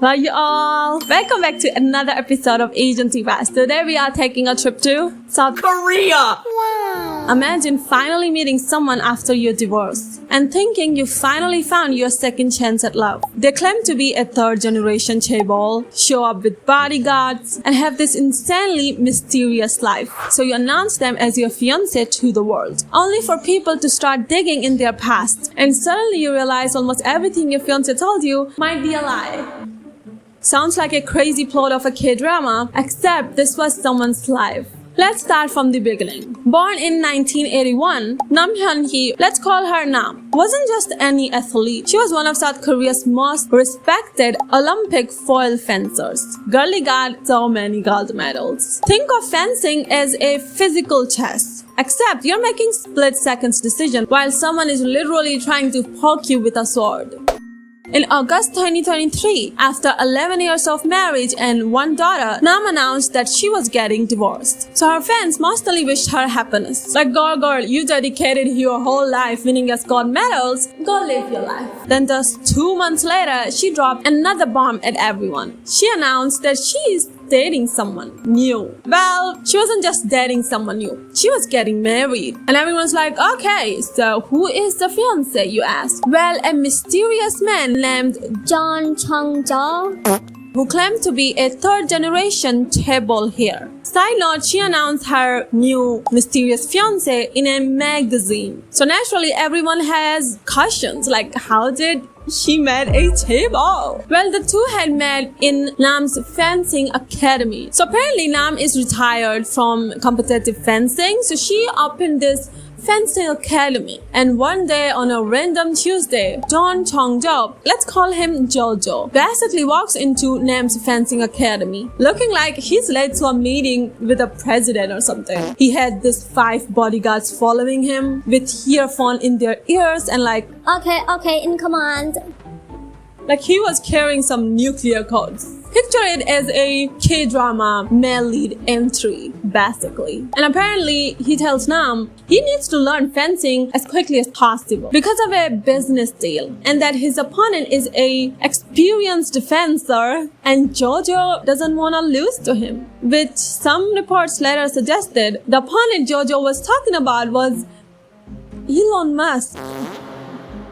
Hi you all! Welcome back to another episode of Asian Tea Fast. Today we are taking a trip to South Korea! Wow! Imagine finally meeting someone after your divorce and thinking you finally found your second chance at love. They claim to be a third generation Chaebol, show up with bodyguards, and have this insanely mysterious life. So you announce them as your fiancé to the world, only for people to start digging in their past. And suddenly you realize almost everything your fiancé told you might be a lie. Sounds like a crazy plot of a K-drama, except this was someone's life. Let's start from the beginning. Born in 1981, Nam Hyun-hee, let's call her Nam, wasn't just any athlete. She was one of South Korea's most respected Olympic foil fencers. Girlie got so many gold medals. Think of fencing as a physical chess, except you're making split-second decisions while someone is literally trying to poke you with a sword. In August 2023, after 11 years of marriage and one daughter, Nam announced that she was getting divorced. So her fans mostly wished her happiness. Like, girl, you dedicated your whole life winning as gold medals, go live your life. Then just 2 months later, she dropped another bomb at everyone. She announced that she is dating someone new. Well, she wasn't just dating someone new. She was getting married. And everyone's like, okay, so who is the fiancé, you ask? Well, a mysterious man named Jeon Cheong Jo, who claimed to be a third-generation Chaebol here. Side note, she announced her new mysterious fiancé in a magazine. So naturally, everyone has questions like, how did she met a Chaebol? Well, the two had met in Nam's fencing academy. So apparently Nam is retired from competitive fencing, so she opened this fencing academy. And one day on a random Tuesday, Jeon Cheong Jo, let's call him Jojo, basically walks into Nam's fencing academy, looking like he's late to a meeting with the president or something. He had these 5 bodyguards following him with earphone in their ears and like, okay, in command. Like he was carrying some nuclear codes. Picture it as a K-drama male lead entry, basically. And apparently, he tells Nam he needs to learn fencing as quickly as possible because of a business deal, and that his opponent is a experienced fencer and Jojo doesn't want to lose to him, which some reports later suggested the opponent Jojo was talking about was Elon Musk.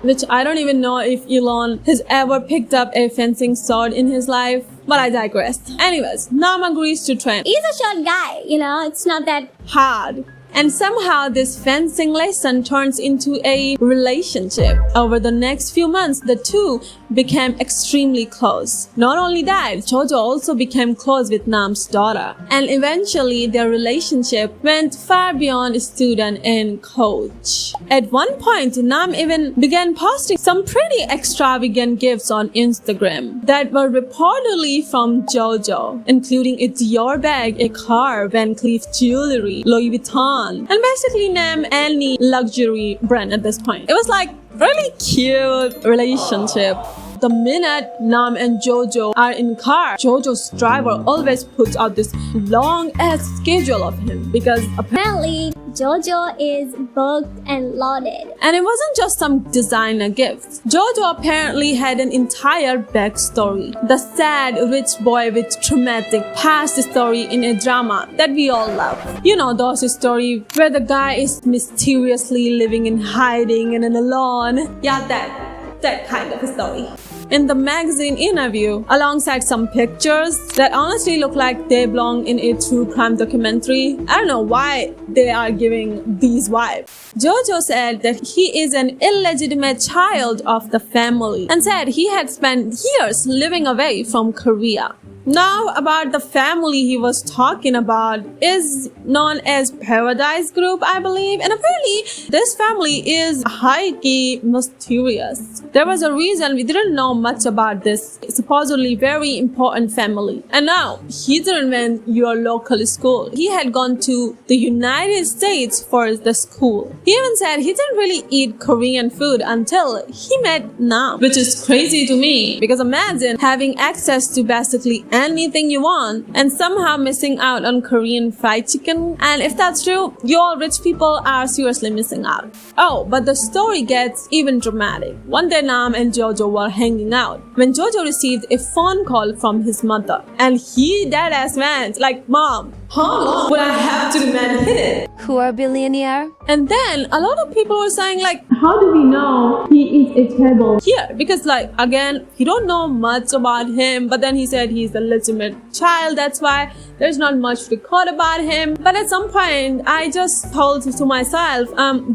Which I don't even know if Elon has ever picked up a fencing sword in his life, but I digress. Anyways, Nam agrees to train. He's a short guy, it's not that hard. And somehow this fencing lesson turns into a relationship. Over the next few months, the two became extremely close. Not only that, Jojo also became close with Nam's daughter. And eventually, their relationship went far beyond student and coach. At one point, Nam even began posting some pretty extravagant gifts on Instagram that were reportedly from Jojo, including a Dior bag, a car, Van Cleef jewelry, Louis Vuitton, and basically name any luxury brand at this point. It was like really cute relationship. The minute Nam and Jojo are in car, Jojo's driver always puts out this long-ass schedule of him because apparently Jojo is booked and loaded. And it wasn't just some designer gifts. Jojo apparently had an entire backstory. The sad rich boy with traumatic past story in a drama that we all love. You know those stories where the guy is mysteriously living in hiding and alone. Yeah, that kind of a story. In the magazine interview, alongside some pictures that honestly look like they belong in a true crime documentary. I don't know why they are giving these vibes. Jojo said that he is an illegitimate child of the family and said he had spent years living away from Korea. Now, about the family he was talking about is known as Paradise Group, I believe. And apparently, this family is high-key mysterious. There was a reason we didn't know much about this supposedly very important family. And now, he didn't went your local school. He had gone to the United States for the school. He even said he didn't really eat Korean food until he met Nam, which is crazy to me because imagine having access to basically anything you want and somehow missing out on Korean fried chicken. And if that's true, you all rich people are seriously missing out. Oh, but the story gets even dramatic. One day Nam and Jojo were hanging out when Jojo received a phone call from his mother. And he deadass went like, "Mom, how long would I have to remain hidden?" Who are billionaire? And then a lot of people were saying like, how do we know he is a Chaebol here? Because like, again, you don't know much about him, but then he said he's a legitimate child. That's why there's not much record about him. But at some point, I just thought to myself,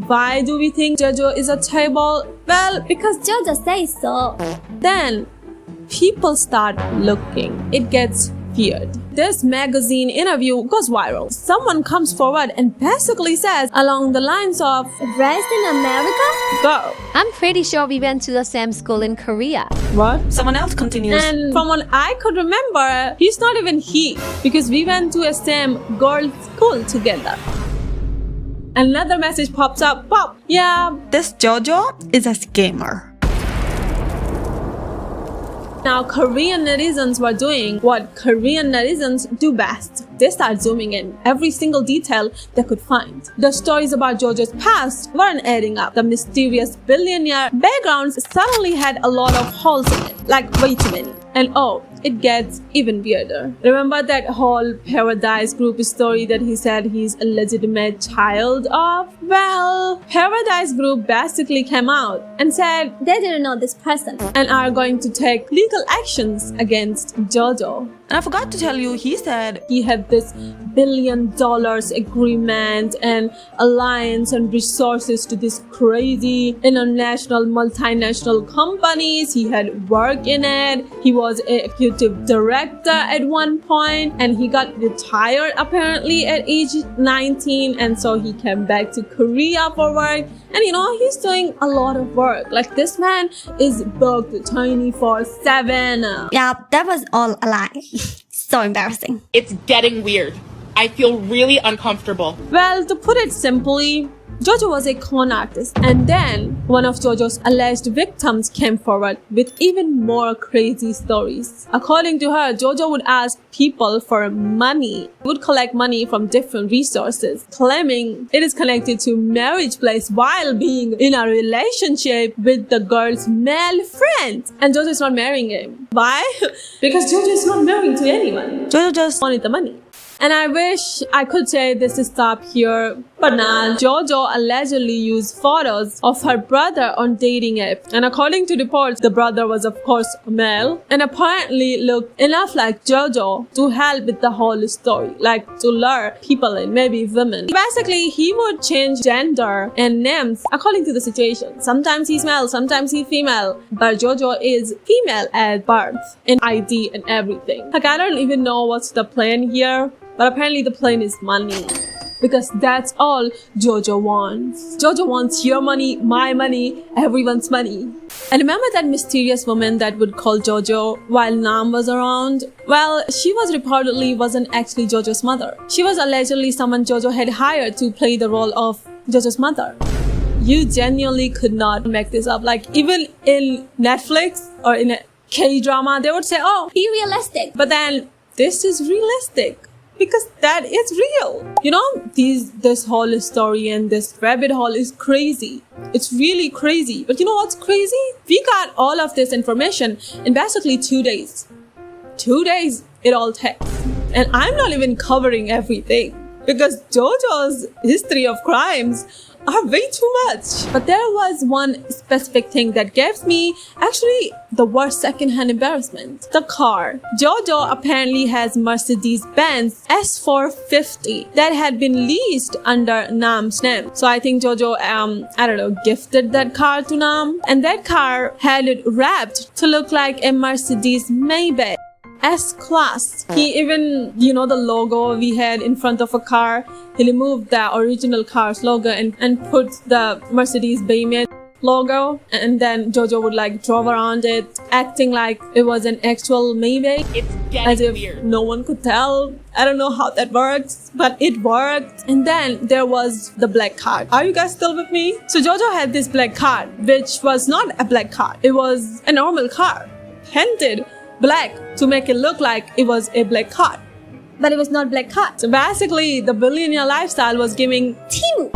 why do we think Jojo is a Chaebol? Well, because Jojo says so. then people start looking. It gets weird. This magazine interview goes viral. Someone comes forward and basically says along the lines of, Raised in America? "Go." I'm pretty sure we went to the same school in Korea. What? Someone else continues. And from what I could remember, he's not even he, because we went to a same girls' school together. Another message pops up. Pop. Yeah. This Jojo is a scammer. Now, Korean netizens were doing what Korean netizens do best. They start zooming in every single detail they could find. The stories about Jojo's past weren't adding up. The mysterious billionaire backgrounds suddenly had a lot of holes in it, like way too many. And oh, it gets even weirder. Remember that whole Paradise Group story that he said he's a legitimate child of? Well, Paradise Group basically came out and said They didn't know this person. and are going to take legal actions against Jojo. And I forgot to tell you, he said He had this $1 billion agreement and alliance and resources to this crazy international multinational companies. He had work in it. He was an executive director at one point, and he got retired apparently at age 19, and so he came back to Korea for work. And you know, he's doing a lot of work. Like, this man is booked 24/7. Yeah, that was all a lie. So embarrassing. It's getting weird. I feel really uncomfortable. Well, to put it simply, Jojo was a con artist, and then one of Jojo's alleged victims came forward with even more crazy stories. According to her, Jojo would ask people for money, would collect money from different resources, claiming it is connected to marriage place while being in a relationship with the girl's male friend. And Jojo is not marrying him. Why? Because Jojo is not married to anyone. Jojo just wanted the money. And I wish I could say this is stop here, but nah. Jojo allegedly used photos of her brother on dating app. And according to reports, the brother was of course a male and apparently looked enough like Jojo to help with the whole story, like to lure people in, maybe women. Basically, he would change gender and names according to the situation. Sometimes he's male, sometimes he's female, but Jojo is female at birth, in ID and everything. Like, I don't even know what's the plan here. But apparently the plan is money. Because that's all Jojo wants. Jojo wants your money, my money, everyone's money. And remember that mysterious woman that would call Jojo while Nam was around? Well, she wasn't actually Jojo's mother. She was allegedly someone Jojo had hired to play the role of Jojo's mother. You genuinely could not make this up. Like, even in Netflix or in a K-drama, they would say, oh, Be realistic. but then this is realistic. Because that is real. You know, this whole story and this rabbit hole is crazy. It's really crazy. But you know what's crazy? We got all of this information in basically 2 days. 2 days it all takes. And I'm not even covering everything. Because Jojo's history of crimes are way too much. But there was one specific thing that gave me actually the worst secondhand embarrassment. The car. Jojo apparently has Mercedes-Benz S450 that had been leased under Nam's name. So I think Jojo, gifted that car to Nam. And that car had it wrapped to look like a Mercedes Maybach S-Class. He even, the logo we had in front of a car, he removed the original car's logo and put the Mercedes-Benz logo. And then Jojo would drove around it, acting like it was an actual Maybach. It's As getting if weird. no one could tell. I don't know how that works, but it worked. And then there was the black card. Are you guys still with me? So Jojo had this black card, which was not a black card. It was a normal car, painted black to make it look like it was a black card. But it was not black card. So basically, the billionaire lifestyle was giving Timu.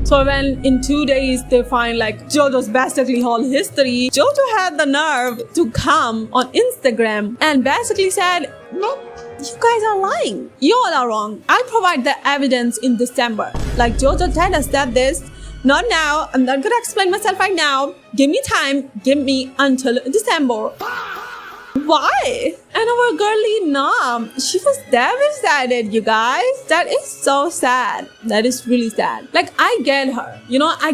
So when in 2 days they find like JoJo's basically whole history, JoJo had the nerve to come on Instagram and basically said, no, you guys are lying. You all are wrong. I'll provide the evidence in December. Like JoJo told us that this, not now. I'm not gonna explain myself right now. Give me time. Give me until December. Why? And our girly Nam, she was devastated, you guys. That is so sad. That is really sad. Like, I get her. You know, I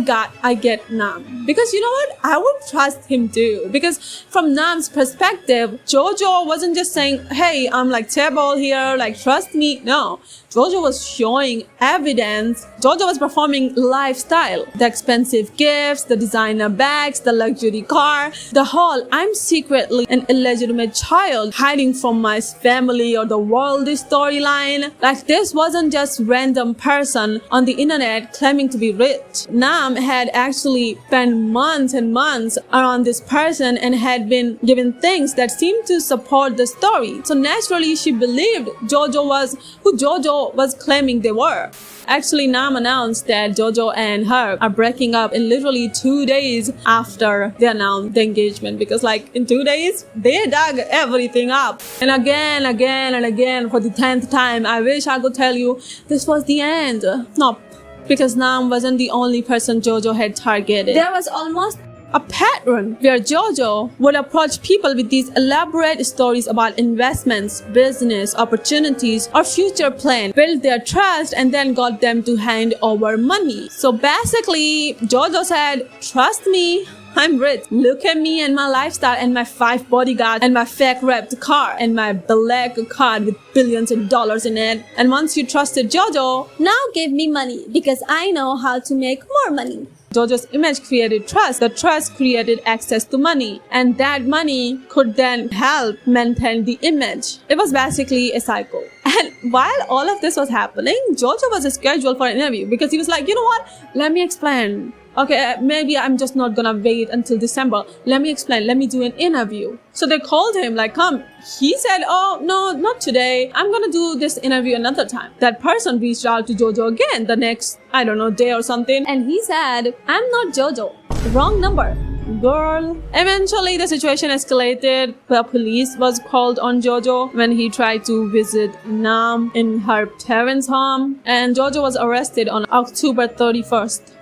get Nam. Because you know what? I would trust him too. Because from Nam's perspective, JoJo wasn't just saying, hey, I'm like Chaebol here, like, trust me. No. JoJo was showing evidence. JoJo was performing lifestyle. The expensive gifts, the designer bags, the luxury car, the whole I'm secretly an illegitimate child hiding from my family or the world storyline. Like, this wasn't just random person on the internet claiming to be rich. Nam had actually spent months and months around this person and had been given things that seemed to support the story. So naturally, she believed JoJo was who JoJo was claiming they were. Actually, Nam announced that JoJo and her are breaking up in literally 2 days after they announced the engagement, because like in 2 days, they dug everything up. And again and again for the 10th time, I wish I could tell you this was the end. No, because Nam wasn't the only person JoJo had targeted. There was almost a pattern where JoJo would approach people with these elaborate stories about investments, business, opportunities, or future plans, build their trust, and then got them to hand over money. So basically, JoJo said, trust me, I'm rich. Look at me and my lifestyle and my 5 bodyguards and my fake wrapped car and my black card with billions of dollars in it. And once you trusted JoJo, Now give me money because I know how to make more money. JoJo's image created trust. The trust created access to money. And that money could then help maintain the image. It was basically a cycle. And while all of this was happening, JoJo was scheduled for an interview because he was like, you know what? Let me explain. Okay, maybe I'm just not gonna wait until December. Let me explain. Let me do an interview. So they called him like, come. He said, oh, no, not today. I'm gonna do this interview another time. That person reached out to JoJo again the next, I don't know, day or something. And he said, I'm not JoJo. Wrong number. Girl. Eventually, the situation escalated. The police was called on JoJo when he tried to visit Nam in her parents' home. And JoJo was arrested on October 31st.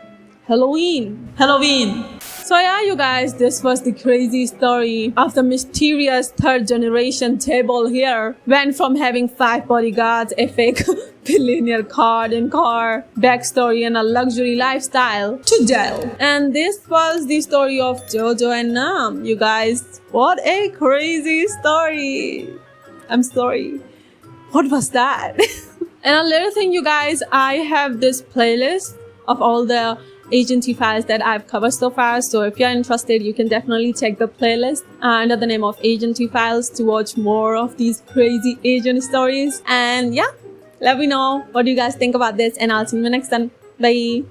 Halloween. So yeah, you guys, this was the crazy story of the mysterious 3rd generation Chaebol here. Went from having 5 bodyguards, a fake billionaire card and car, backstory and a luxury lifestyle to jail. And this was the story of JoJo and Nam, you guys. What a crazy story. I'm sorry. What was that? And a little thing, you guys, I have this playlist of all the agency files that I've covered so far. So if you're interested, you can definitely check the playlist under the name of agency files to watch more of these crazy agent stories. And yeah, let me know what you guys think about this, and I'll see you next time. Bye.